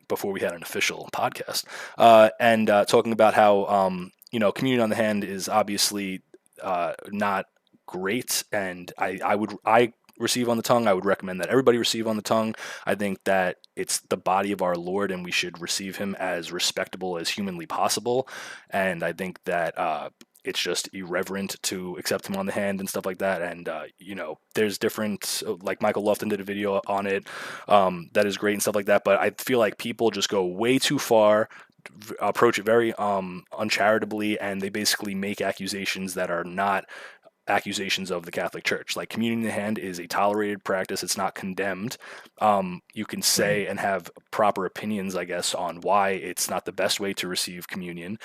before we had an official podcast, and talking about how communion on the hand is obviously not great, and I receive on the tongue. I would recommend that everybody receive on the tongue. I think that it's the body of our Lord, and we should receive him as respectable as humanly possible. And I think that it's just irreverent to accept him on the hand and stuff like that. And there's different, like Michael Lofton did a video on it, that is great and stuff like that. But I feel like people just go way too far, approach it very uncharitably, and they basically make accusations that are not accusations of the Catholic Church. Like, communion in the hand is a tolerated practice; it's not condemned. You can Right. say and have proper opinions, I guess, on why it's not the best way to receive communion,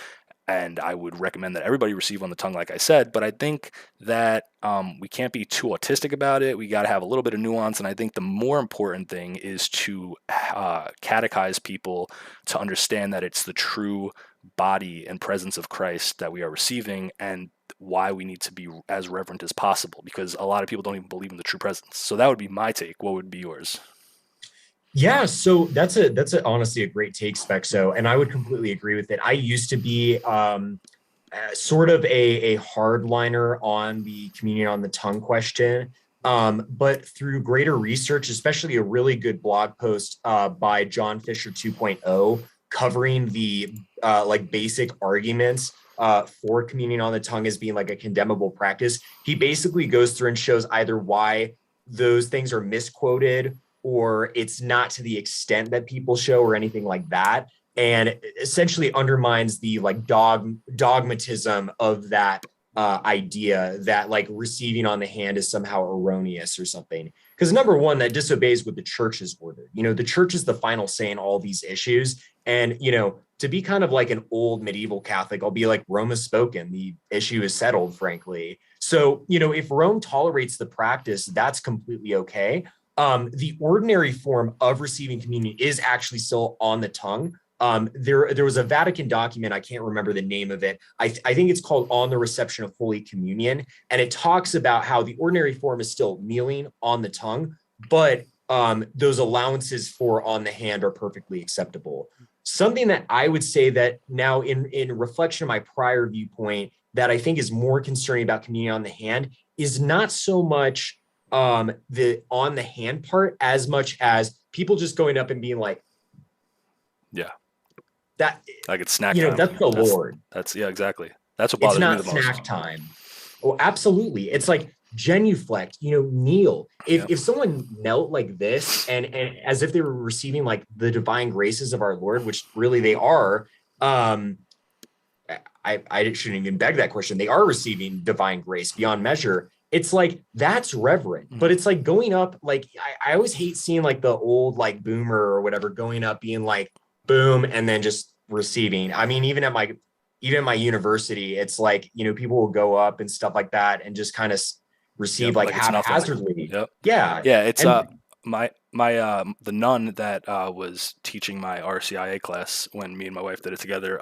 and I would recommend that everybody receive on the tongue, like I said. But I think that we can't be too autistic about it. We got to have a little bit of nuance, and I think the more important thing is to catechize people to understand that it's the true body and presence of Christ that we are receiving, and why we need to be as reverent as possible, because a lot of people don't even believe in the true presence. So that would be my take. What would be yours? Yeah, so that's honestly a great take, Spexo, and I would completely agree with it. I used to be sort of a hardliner on the communion on the tongue question, but through greater research, especially a really good blog post by John Fisher 2.0 covering the like basic arguments for communion on the tongue as being like a condemnable practice, he basically goes through and shows either why those things are misquoted or it's not to the extent that people show or anything like that, and essentially undermines the like dogmatism of that idea that like receiving on the hand is somehow erroneous or something. Because number one, that disobeys what the church has ordered. The church is the final say in all these issues. And, to be kind of like an old medieval Catholic, I'll be like, Rome has spoken. The issue is settled, frankly. So, if Rome tolerates the practice, that's completely okay. The ordinary form of receiving communion is actually still on the tongue. There was a Vatican document, I can't remember the name of it. I think it's called On the Reception of Holy Communion. And it talks about how the ordinary form is still kneeling on the tongue, but those allowances for on the hand are perfectly acceptable. Something that I would say that now in reflection of my prior viewpoint that I think is more concerning about communion on the hand is not so much the on the hand part as much as people just going up and being like, Yeah, that, like it's snack time. that's the That's Lord. that's yeah, exactly. That's what It's bothers me not the most. snack time. Oh, absolutely. It's like genuflect, kneel. If Yep. if someone knelt like this and as if they were receiving like the divine graces of our Lord, which really they are, um, I shouldn't even beg that question. They are receiving divine grace beyond measure. It's like that's reverent, but Mhm. it's like going up. Like I always hate seeing like the old like boomer or whatever going up being like boom and then just receiving. I mean, even at my university, it's like people will go up and stuff like that and just kind of receive Yep. like Like it's nothing. haphazardly. Yep. Yeah, Yeah. It's and my the nun that was teaching my RCIA class when me and my wife did it together.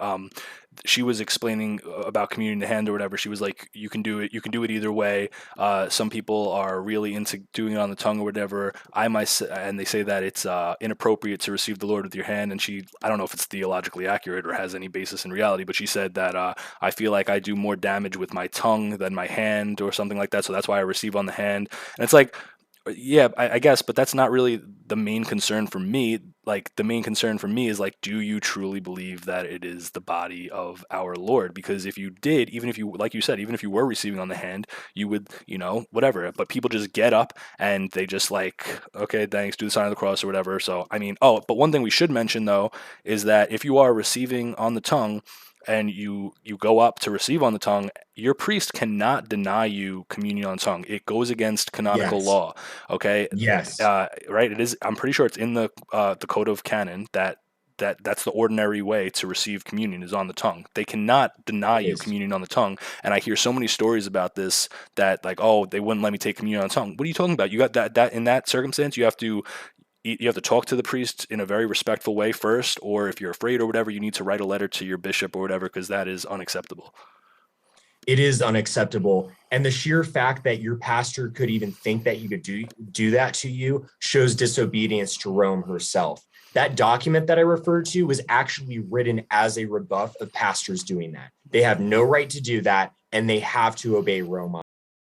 She was explaining about communion in the hand or whatever. She was like, you can do it. You can do it either way. Some people are really into doing it on the tongue or whatever. And they say that it's inappropriate to receive the Lord with your hand. And I don't know if it's theologically accurate or has any basis in reality, but she said that I feel like I do more damage with my tongue than my hand or something like that. So that's why I receive on the hand. And it's like, yeah, I guess, but that's not really the main concern for me. Like, the main concern for me is like, do you truly believe that it is the body of our Lord? Because if you did, even if you, like you said, even if you were receiving on the hand, you would, whatever. But people just get up and they just like, okay, thanks, do the sign of the cross or whatever. So I mean, oh, but one thing we should mention though is that if you are receiving on the tongue, and you go up to receive on the tongue, your priest cannot deny you communion on tongue. It goes against canonical yes, law. Okay, yes, right. It is. I'm pretty sure it's in the code of canon that's the ordinary way to receive communion is on the tongue. They cannot deny it you is. communion on the tongue. And I hear so many stories about this that like, oh, they wouldn't let me take communion on the tongue. What are you talking about? You got that in that circumstance, you have to talk to the priest in a very respectful way first, or if you're afraid or whatever, you need to write a letter to your bishop or whatever, because that is unacceptable. It is unacceptable. And the sheer fact that your pastor could even think that he could do that to you shows disobedience to Rome herself. That document that I referred to was actually written as a rebuff of pastors doing that. They have no right to do that, and they have to obey Rome